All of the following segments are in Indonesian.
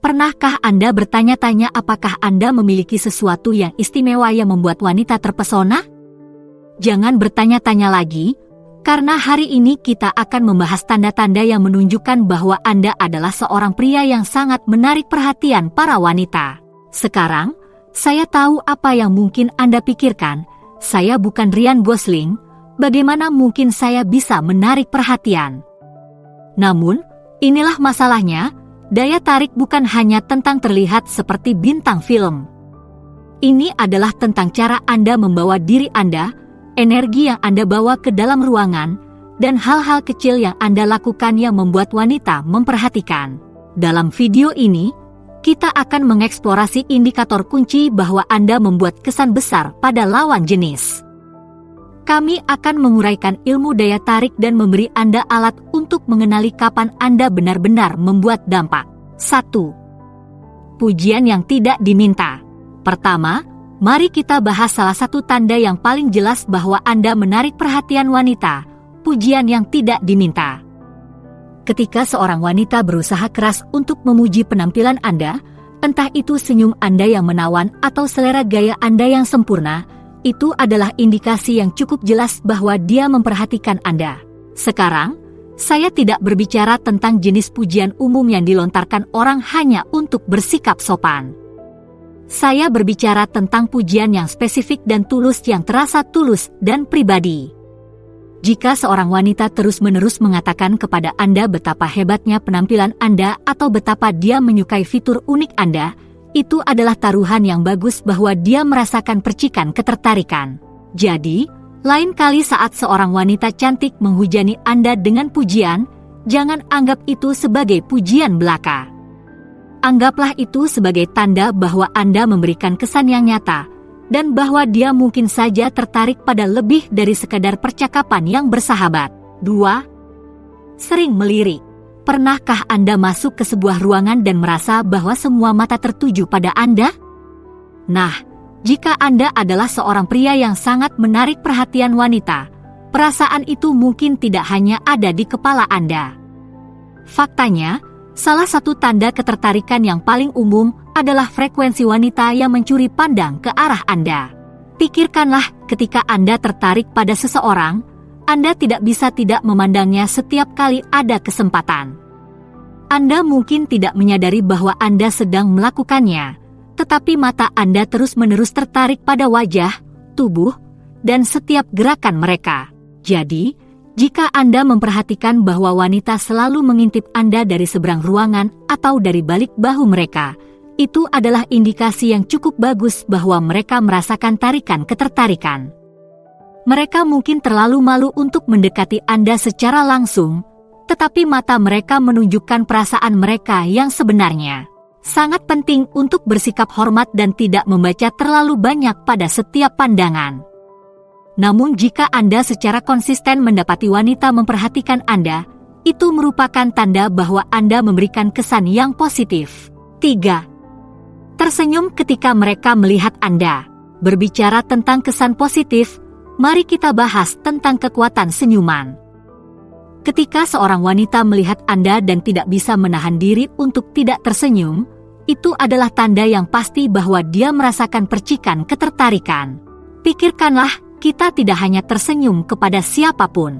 Pernahkah Anda bertanya-tanya apakah Anda memiliki sesuatu yang istimewa yang membuat wanita terpesona? Jangan bertanya-tanya lagi, karena hari ini kita akan membahas tanda-tanda yang menunjukkan bahwa Anda adalah seorang pria yang sangat menarik perhatian para wanita. Sekarang, saya tahu apa yang mungkin Anda pikirkan. Saya bukan Ryan Gosling, bagaimana mungkin saya bisa menarik perhatian? Namun, inilah masalahnya. Daya tarik bukan hanya tentang terlihat seperti bintang film. Ini adalah tentang cara Anda membawa diri Anda, energi yang Anda bawa ke dalam ruangan, dan hal-hal kecil yang Anda lakukan yang membuat wanita memperhatikan. Dalam video ini, kita akan mengeksplorasi indikator kunci bahwa Anda membuat kesan besar pada lawan jenis. Kami akan menguraikan ilmu daya tarik dan memberi Anda alat untuk mengenali kapan Anda benar-benar membuat dampak. 1. Pujian yang tidak diminta. Pertama, mari kita bahas salah satu tanda yang paling jelas bahwa Anda menarik perhatian wanita, pujian yang tidak diminta. Ketika seorang wanita berusaha keras untuk memuji penampilan Anda, entah itu senyum Anda yang menawan atau selera gaya Anda yang sempurna, itu adalah indikasi yang cukup jelas bahwa dia memperhatikan Anda. Sekarang, saya tidak berbicara tentang jenis pujian umum yang dilontarkan orang hanya untuk bersikap sopan. Saya berbicara tentang pujian yang spesifik dan tulus yang terasa tulus dan pribadi. Jika seorang wanita terus-menerus mengatakan kepada Anda betapa hebatnya penampilan Anda atau betapa dia menyukai fitur unik Anda, itu adalah taruhan yang bagus bahwa dia merasakan percikan ketertarikan. Jadi, lain kali saat seorang wanita cantik menghujani Anda dengan pujian, jangan anggap itu sebagai pujian belaka. Anggaplah itu sebagai tanda bahwa Anda memberikan kesan yang nyata, dan bahwa dia mungkin saja tertarik pada lebih dari sekadar percakapan yang bersahabat. 2. Sering melirik. Pernahkah Anda masuk ke sebuah ruangan dan merasa bahwa semua mata tertuju pada Anda? Nah, jika Anda adalah seorang pria yang sangat menarik perhatian wanita, perasaan itu mungkin tidak hanya ada di kepala Anda. Faktanya, salah satu tanda ketertarikan yang paling umum adalah frekuensi wanita yang mencuri pandang ke arah Anda. Pikirkanlah ketika Anda tertarik pada seseorang, Anda tidak bisa tidak memandangnya setiap kali ada kesempatan. Anda mungkin tidak menyadari bahwa Anda sedang melakukannya, tetapi mata Anda terus-menerus tertarik pada wajah, tubuh, dan setiap gerakan mereka. Jadi, jika Anda memperhatikan bahwa wanita selalu mengintip Anda dari seberang ruangan atau dari balik bahu mereka, itu adalah indikasi yang cukup bagus bahwa mereka merasakan tarikan ketertarikan. Mereka mungkin terlalu malu untuk mendekati Anda secara langsung, tetapi mata mereka menunjukkan perasaan mereka yang sebenarnya. Sangat penting untuk bersikap hormat dan tidak membaca terlalu banyak pada setiap pandangan. Namun jika Anda secara konsisten mendapati wanita memperhatikan Anda, itu merupakan tanda bahwa Anda memberikan kesan yang positif. 3. Tersenyum ketika mereka melihat Anda. Berbicara tentang kesan positif, mari kita bahas tentang kekuatan senyuman. Ketika seorang wanita melihat Anda dan tidak bisa menahan diri untuk tidak tersenyum, itu adalah tanda yang pasti bahwa dia merasakan percikan ketertarikan. Pikirkanlah, kita tidak hanya tersenyum kepada siapapun.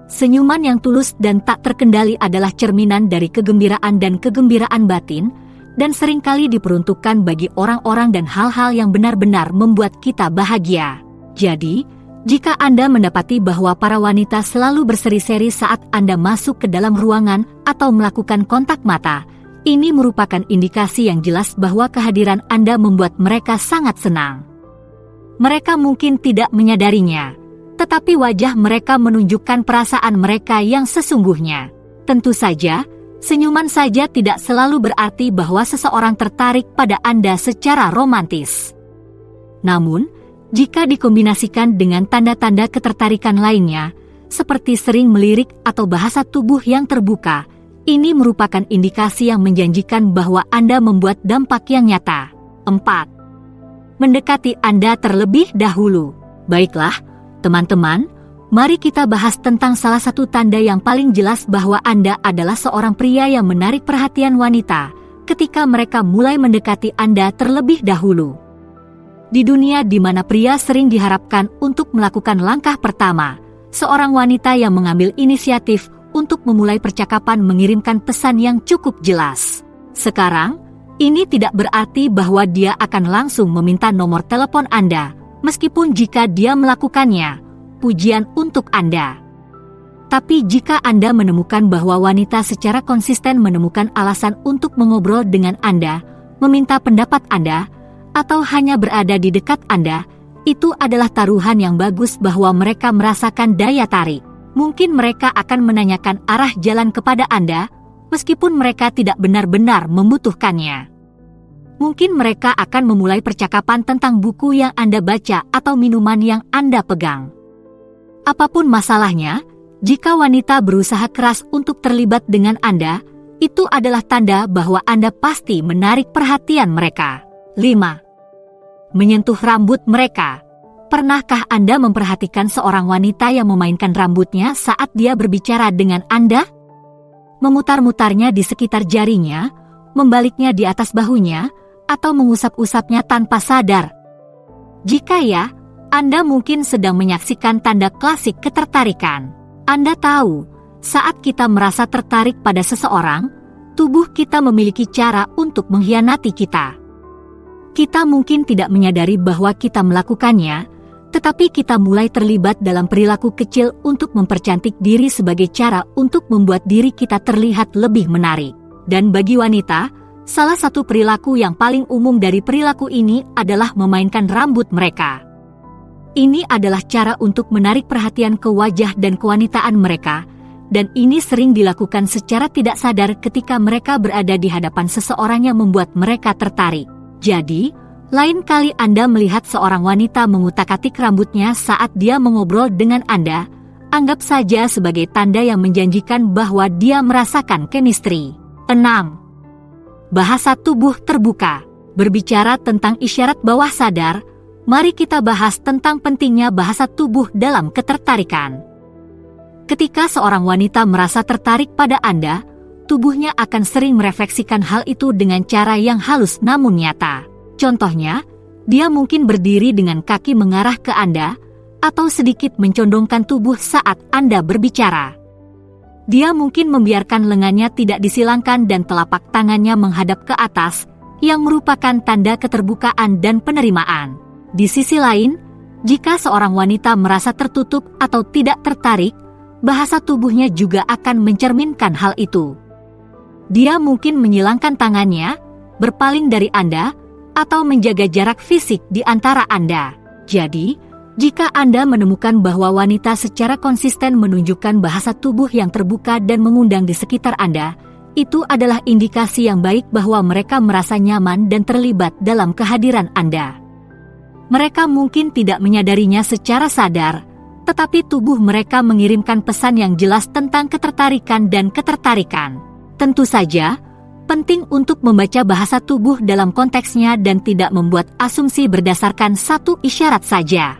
Senyuman yang tulus dan tak terkendali adalah cerminan dari kegembiraan dan kegembiraan batin, dan seringkali diperuntukkan bagi orang-orang dan hal-hal yang benar-benar membuat kita bahagia. Jadi, jika Anda mendapati bahwa para wanita selalu berseri-seri saat Anda masuk ke dalam ruangan atau melakukan kontak mata, ini merupakan indikasi yang jelas bahwa kehadiran Anda membuat mereka sangat senang. Mereka mungkin tidak menyadarinya, tetapi wajah mereka menunjukkan perasaan mereka yang sesungguhnya. Tentu saja, senyuman saja tidak selalu berarti bahwa seseorang tertarik pada Anda secara romantis. Namun, jika dikombinasikan dengan tanda-tanda ketertarikan lainnya, seperti sering melirik atau bahasa tubuh yang terbuka, ini merupakan indikasi yang menjanjikan bahwa Anda membuat dampak yang nyata. 4. Mendekati Anda terlebih dahulu. Baiklah, teman-teman, mari kita bahas tentang salah satu tanda yang paling jelas bahwa Anda adalah seorang pria yang menarik perhatian wanita, ketika mereka mulai mendekati Anda terlebih dahulu. Di dunia di mana pria sering diharapkan untuk melakukan langkah pertama, seorang wanita yang mengambil inisiatif untuk memulai percakapan mengirimkan pesan yang cukup jelas. Sekarang, ini tidak berarti bahwa dia akan langsung meminta nomor telepon Anda, meskipun jika dia melakukannya, pujian untuk Anda. Tapi jika Anda menemukan bahwa wanita secara konsisten menemukan alasan untuk mengobrol dengan Anda, meminta pendapat Anda, atau hanya berada di dekat Anda, itu adalah taruhan yang bagus bahwa mereka merasakan daya tarik. Mungkin mereka akan menanyakan arah jalan kepada Anda, meskipun mereka tidak benar-benar membutuhkannya. Mungkin mereka akan memulai percakapan tentang buku yang Anda baca atau minuman yang Anda pegang. Apapun masalahnya, jika wanita berusaha keras untuk terlibat dengan Anda, itu adalah tanda bahwa Anda pasti menarik perhatian mereka. 5. Menyentuh rambut mereka. Pernahkah Anda memperhatikan seorang wanita yang memainkan rambutnya saat dia berbicara dengan Anda? Memutar-mutarnya di sekitar jarinya, membaliknya di atas bahunya, atau mengusap-usapnya tanpa sadar? Jika ya, Anda mungkin sedang menyaksikan tanda klasik ketertarikan. Anda tahu, saat kita merasa tertarik pada seseorang, tubuh kita memiliki cara untuk mengkhianati kita. Kita mungkin tidak menyadari bahwa kita melakukannya, tetapi kita mulai terlibat dalam perilaku kecil untuk mempercantik diri sebagai cara untuk membuat diri kita terlihat lebih menarik. Dan bagi wanita, salah satu perilaku yang paling umum dari perilaku ini adalah memainkan rambut mereka. Ini adalah cara untuk menarik perhatian ke wajah dan kewanitaan mereka, dan ini sering dilakukan secara tidak sadar ketika mereka berada di hadapan seseorang yang membuat mereka tertarik. Jadi, lain kali Anda melihat seorang wanita mengutak-atik rambutnya saat dia mengobrol dengan Anda, anggap saja sebagai tanda yang menjanjikan bahwa dia merasakan chemistry. 6. Bahasa tubuh terbuka. Berbicara tentang isyarat bawah sadar, mari kita bahas tentang pentingnya bahasa tubuh dalam ketertarikan. Ketika seorang wanita merasa tertarik pada Anda, tubuhnya akan sering merefleksikan hal itu dengan cara yang halus namun nyata. Contohnya, dia mungkin berdiri dengan kaki mengarah ke Anda, atau sedikit mencondongkan tubuh saat Anda berbicara. Dia mungkin membiarkan lengannya tidak disilangkan dan telapak tangannya menghadap ke atas, yang merupakan tanda keterbukaan dan penerimaan. Di sisi lain, jika seorang wanita merasa tertutup atau tidak tertarik, bahasa tubuhnya juga akan mencerminkan hal itu. Dia mungkin menyilangkan tangannya, berpaling dari Anda, atau menjaga jarak fisik di antara Anda. Jadi, jika Anda menemukan bahwa wanita secara konsisten menunjukkan bahasa tubuh yang terbuka dan mengundang di sekitar Anda, itu adalah indikasi yang baik bahwa mereka merasa nyaman dan terlibat dalam kehadiran Anda. Mereka mungkin tidak menyadarinya secara sadar, tetapi tubuh mereka mengirimkan pesan yang jelas tentang ketertarikan dan ketertarikan. Tentu saja, penting untuk membaca bahasa tubuh dalam konteksnya dan tidak membuat asumsi berdasarkan satu isyarat saja.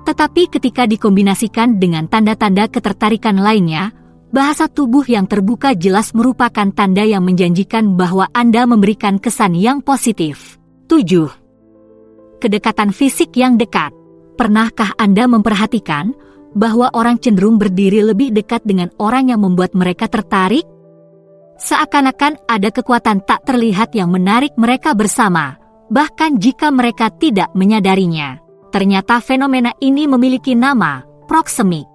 Tetapi ketika dikombinasikan dengan tanda-tanda ketertarikan lainnya, bahasa tubuh yang terbuka jelas merupakan tanda yang menjanjikan bahwa Anda memberikan kesan yang positif. 7. Kedekatan fisik yang dekat. Pernahkah Anda memperhatikan bahwa orang cenderung berdiri lebih dekat dengan orang yang membuat mereka tertarik? Seakan-akan ada kekuatan tak terlihat yang menarik mereka bersama, bahkan jika mereka tidak menyadarinya. Ternyata fenomena ini memiliki nama, proxemic.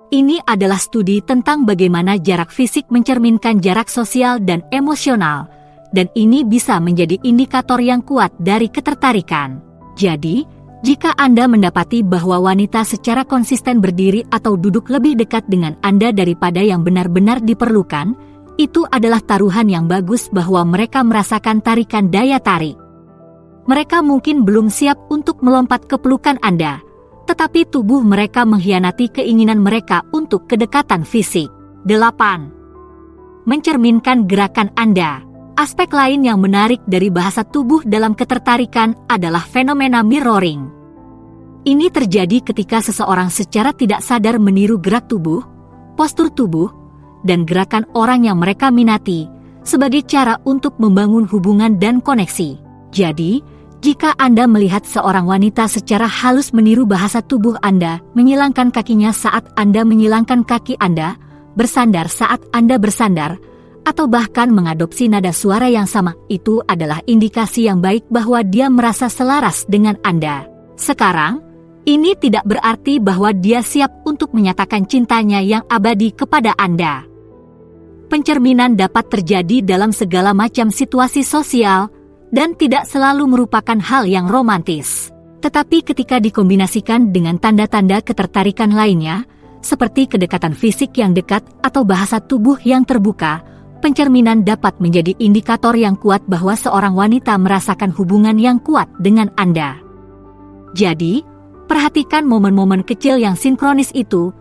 Ini adalah studi tentang bagaimana jarak fisik mencerminkan jarak sosial dan emosional, dan ini bisa menjadi indikator yang kuat dari ketertarikan. Jadi, jika Anda mendapati bahwa wanita secara konsisten berdiri atau duduk lebih dekat dengan Anda daripada yang benar-benar diperlukan, itu adalah taruhan yang bagus bahwa mereka merasakan tarikan daya tarik. Mereka mungkin belum siap untuk melompat ke pelukan Anda, tetapi tubuh mereka mengkhianati keinginan mereka untuk kedekatan fisik. 8. Mencerminkan gerakan Anda. Aspek lain yang menarik dari bahasa tubuh dalam ketertarikan adalah fenomena mirroring. Ini terjadi ketika seseorang secara tidak sadar meniru gerak tubuh, postur tubuh, dan gerakan orang yang mereka minati, sebagai cara untuk membangun hubungan dan koneksi. Jadi, jika Anda melihat seorang wanita secara halus meniru bahasa tubuh Anda, menyilangkan kakinya saat Anda menyilangkan kaki Anda, bersandar saat Anda bersandar, atau bahkan mengadopsi nada suara yang sama, itu adalah indikasi yang baik bahwa dia merasa selaras dengan Anda. Sekarang, ini tidak berarti bahwa dia siap untuk menyatakan cintanya yang abadi kepada Anda. Pencerminan dapat terjadi dalam segala macam situasi sosial dan tidak selalu merupakan hal yang romantis. Tetapi ketika dikombinasikan dengan tanda-tanda ketertarikan lainnya, seperti kedekatan fisik yang dekat atau bahasa tubuh yang terbuka, pencerminan dapat menjadi indikator yang kuat bahwa seorang wanita merasakan hubungan yang kuat dengan Anda. Jadi, perhatikan momen-momen kecil yang sinkronis itu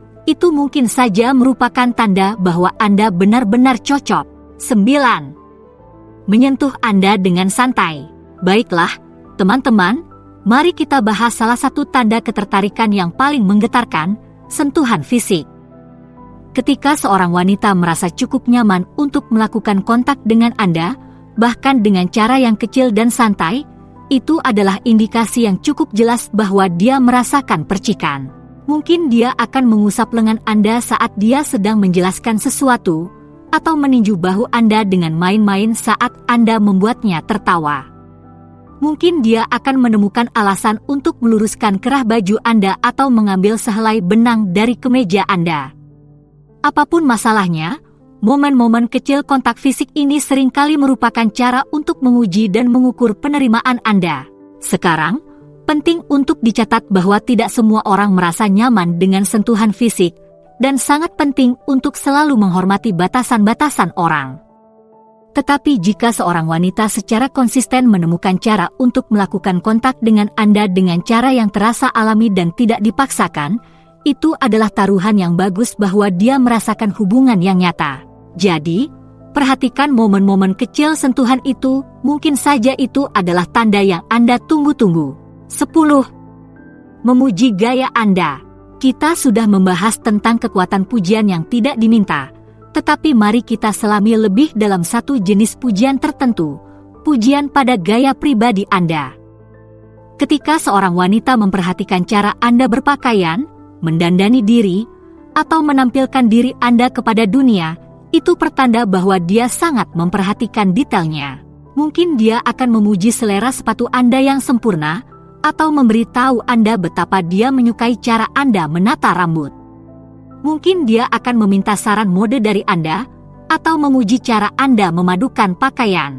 mungkin saja merupakan tanda bahwa Anda benar-benar cocok. 9. Menyentuh Anda dengan santai. Baiklah, teman-teman, mari kita bahas salah satu tanda ketertarikan yang paling menggetarkan, sentuhan fisik. Ketika seorang wanita merasa cukup nyaman untuk melakukan kontak dengan Anda, bahkan dengan cara yang kecil dan santai, itu adalah indikasi yang cukup jelas bahwa dia merasakan percikan. Mungkin dia akan mengusap lengan Anda saat dia sedang menjelaskan sesuatu, atau meninju bahu Anda dengan main-main saat Anda membuatnya tertawa. Mungkin dia akan menemukan alasan untuk meluruskan kerah baju Anda atau mengambil sehelai benang dari kemeja Anda. Apapun masalahnya, momen-momen kecil kontak fisik ini seringkali merupakan cara untuk menguji dan mengukur penerimaan Anda. Sekarang, penting untuk dicatat bahwa tidak semua orang merasa nyaman dengan sentuhan fisik, dan sangat penting untuk selalu menghormati batasan-batasan orang. Tetapi jika seorang wanita secara konsisten menemukan cara untuk melakukan kontak dengan Anda dengan cara yang terasa alami dan tidak dipaksakan, itu adalah taruhan yang bagus bahwa dia merasakan hubungan yang nyata. Jadi, perhatikan momen-momen kecil sentuhan itu, mungkin saja itu adalah tanda yang Anda tunggu-tunggu. 10. Memuji gaya Anda. Kita sudah membahas tentang kekuatan pujian yang tidak diminta, tetapi mari kita selami lebih dalam satu jenis pujian tertentu, pujian pada gaya pribadi Anda. Ketika seorang wanita memperhatikan cara Anda berpakaian, mendandani diri, atau menampilkan diri Anda kepada dunia, itu pertanda bahwa dia sangat memperhatikan detailnya. Mungkin dia akan memuji selera sepatu Anda yang sempurna, atau memberitahu Anda betapa dia menyukai cara Anda menata rambut. Mungkin dia akan meminta saran mode dari Anda, atau memuji cara Anda memadukan pakaian.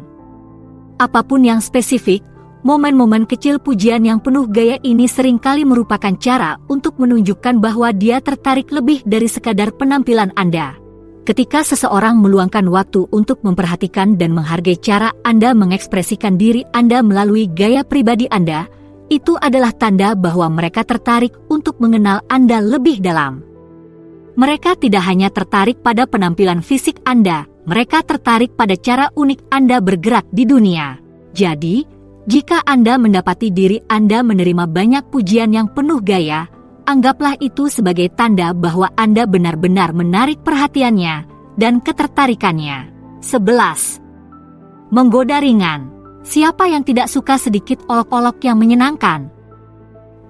Apapun yang spesifik, momen-momen kecil pujian yang penuh gaya ini seringkali merupakan cara untuk menunjukkan bahwa dia tertarik lebih dari sekadar penampilan Anda. Ketika seseorang meluangkan waktu untuk memperhatikan dan menghargai cara Anda mengekspresikan diri Anda melalui gaya pribadi Anda, itu adalah tanda bahwa mereka tertarik untuk mengenal Anda lebih dalam. Mereka tidak hanya tertarik pada penampilan fisik Anda, mereka tertarik pada cara unik Anda bergerak di dunia. Jadi, jika Anda mendapati diri Anda menerima banyak pujian yang penuh gaya, anggaplah itu sebagai tanda bahwa Anda benar-benar menarik perhatiannya dan ketertarikannya. 11. Menggoda ringan. Siapa yang tidak suka sedikit olok-olok yang menyenangkan?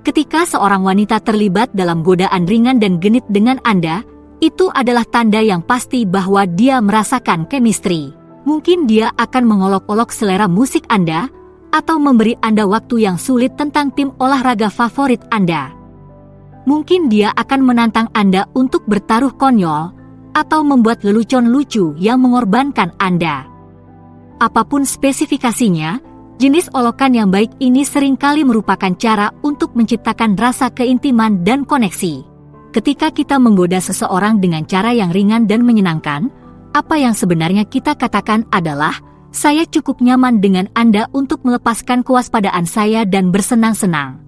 Ketika seorang wanita terlibat dalam godaan ringan dan genit dengan Anda, itu adalah tanda yang pasti bahwa dia merasakan chemistry. Mungkin dia akan mengolok-olok selera musik Anda, atau memberi Anda waktu yang sulit tentang tim olahraga favorit Anda. Mungkin dia akan menantang Anda untuk bertaruh konyol, atau membuat lelucon lucu yang mengorbankan Anda. Apapun spesifikasinya, jenis olokan yang baik ini seringkali merupakan cara untuk menciptakan rasa keintiman dan koneksi. Ketika kita menggoda seseorang dengan cara yang ringan dan menyenangkan, apa yang sebenarnya kita katakan adalah, saya cukup nyaman dengan Anda untuk melepaskan kewaspadaan saya dan bersenang-senang.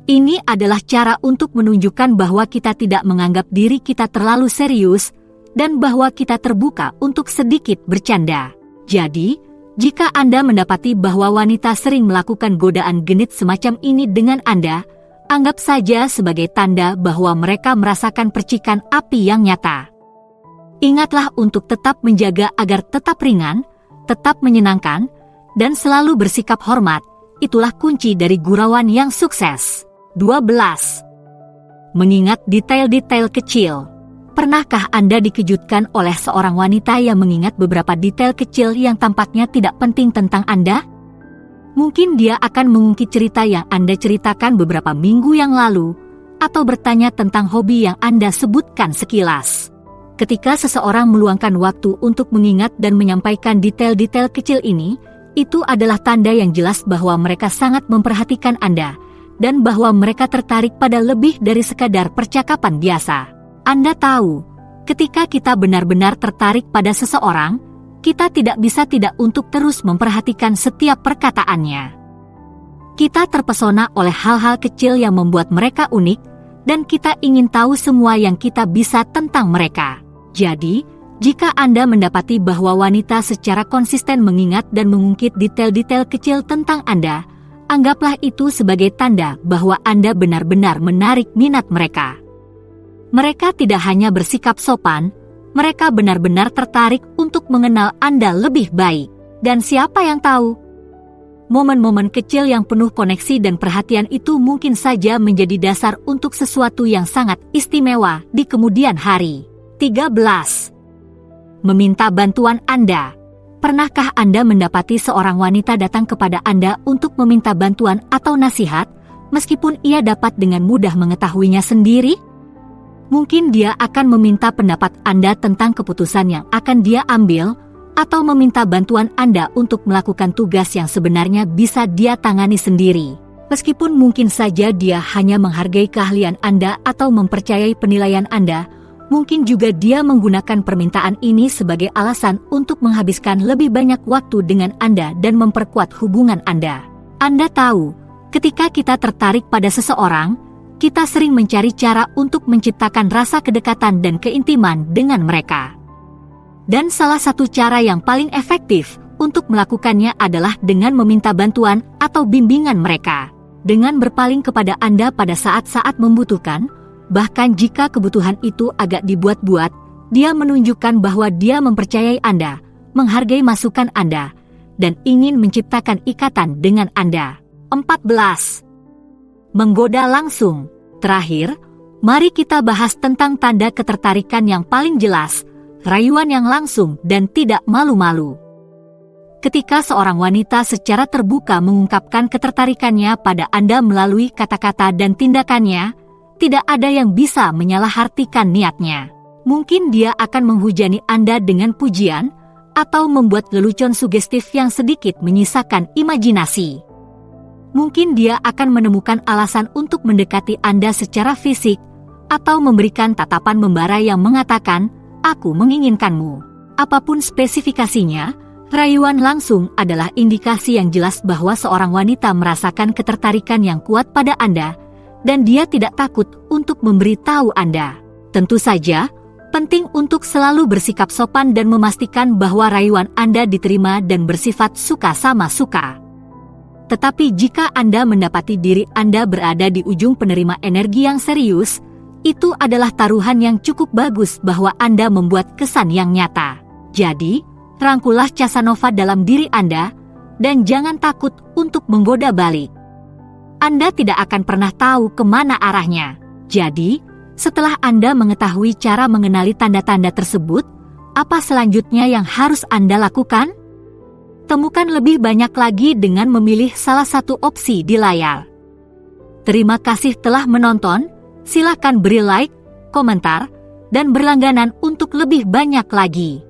Ini adalah cara untuk menunjukkan bahwa kita tidak menganggap diri kita terlalu serius, dan bahwa kita terbuka untuk sedikit bercanda. Jadi, jika Anda mendapati bahwa wanita sering melakukan godaan genit semacam ini dengan Anda, anggap saja sebagai tanda bahwa mereka merasakan percikan api yang nyata. Ingatlah untuk tetap menjaga agar tetap ringan, tetap menyenangkan, dan selalu bersikap hormat. Itulah kunci dari gurauan yang sukses. 12. Mengingat detail-detail kecil. Pernahkah Anda dikejutkan oleh seorang wanita yang mengingat beberapa detail kecil yang tampaknya tidak penting tentang Anda? Mungkin dia akan mengungkit cerita yang Anda ceritakan beberapa minggu yang lalu, atau bertanya tentang hobi yang Anda sebutkan sekilas. Ketika seseorang meluangkan waktu untuk mengingat dan menyampaikan detail-detail kecil ini, itu adalah tanda yang jelas bahwa mereka sangat memperhatikan Anda, dan bahwa mereka tertarik pada lebih dari sekadar percakapan biasa. Anda tahu, ketika kita benar-benar tertarik pada seseorang, kita tidak bisa tidak untuk terus memperhatikan setiap perkataannya. Kita terpesona oleh hal-hal kecil yang membuat mereka unik, dan kita ingin tahu semua yang kita bisa tentang mereka. Jadi, jika Anda mendapati bahwa wanita secara konsisten mengingat dan mengungkit detail-detail kecil tentang Anda, anggaplah itu sebagai tanda bahwa Anda benar-benar menarik minat mereka. Mereka tidak hanya bersikap sopan, mereka benar-benar tertarik untuk mengenal Anda lebih baik. Dan siapa yang tahu? Momen-momen kecil yang penuh koneksi dan perhatian itu mungkin saja menjadi dasar untuk sesuatu yang sangat istimewa di kemudian hari. 13. Meminta bantuan Anda. Pernahkah Anda mendapati seorang wanita datang kepada Anda untuk meminta bantuan atau nasihat, meskipun ia dapat dengan mudah mengetahuinya sendiri? Mungkin dia akan meminta pendapat Anda tentang keputusan yang akan dia ambil, atau meminta bantuan Anda untuk melakukan tugas yang sebenarnya bisa dia tangani sendiri. Meskipun mungkin saja dia hanya menghargai keahlian Anda atau mempercayai penilaian Anda, mungkin juga dia menggunakan permintaan ini sebagai alasan untuk menghabiskan lebih banyak waktu dengan Anda dan memperkuat hubungan Anda. Anda tahu, ketika kita tertarik pada seseorang, kita sering mencari cara untuk menciptakan rasa kedekatan dan keintiman dengan mereka. Dan salah satu cara yang paling efektif untuk melakukannya adalah dengan meminta bantuan atau bimbingan mereka. Dengan berpaling kepada Anda pada saat-saat membutuhkan, bahkan jika kebutuhan itu agak dibuat-buat, dia menunjukkan bahwa dia mempercayai Anda, menghargai masukan Anda, dan ingin menciptakan ikatan dengan Anda. 14. Menggoda langsung. Terakhir, mari kita bahas tentang tanda ketertarikan yang paling jelas, rayuan yang langsung dan tidak malu-malu. Ketika seorang wanita secara terbuka mengungkapkan ketertarikannya pada Anda melalui kata-kata dan tindakannya, tidak ada yang bisa menyalahartikan niatnya. Mungkin dia akan menghujani Anda dengan pujian, atau membuat lelucon sugestif yang sedikit menyisakan imajinasi. Mungkin dia akan menemukan alasan untuk mendekati Anda secara fisik, atau memberikan tatapan membara yang mengatakan, "Aku menginginkanmu." Apapun spesifikasinya, rayuan langsung adalah indikasi yang jelas bahwa seorang wanita merasakan ketertarikan yang kuat pada Anda, dan dia tidak takut untuk memberitahu Anda. Tentu saja, penting untuk selalu bersikap sopan dan memastikan bahwa rayuan Anda diterima dan bersifat suka sama suka. Tetapi jika Anda mendapati diri Anda berada di ujung penerima energi yang serius, itu adalah taruhan yang cukup bagus bahwa Anda membuat kesan yang nyata. Jadi, rangkullah Casanova dalam diri Anda, dan jangan takut untuk menggoda balik. Anda tidak akan pernah tahu kemana arahnya. Jadi, setelah Anda mengetahui cara mengenali tanda-tanda tersebut, apa selanjutnya yang harus Anda lakukan? Temukan lebih banyak lagi dengan memilih salah satu opsi di layar. Terima kasih telah menonton, silakan beri like, komentar, dan berlangganan untuk lebih banyak lagi.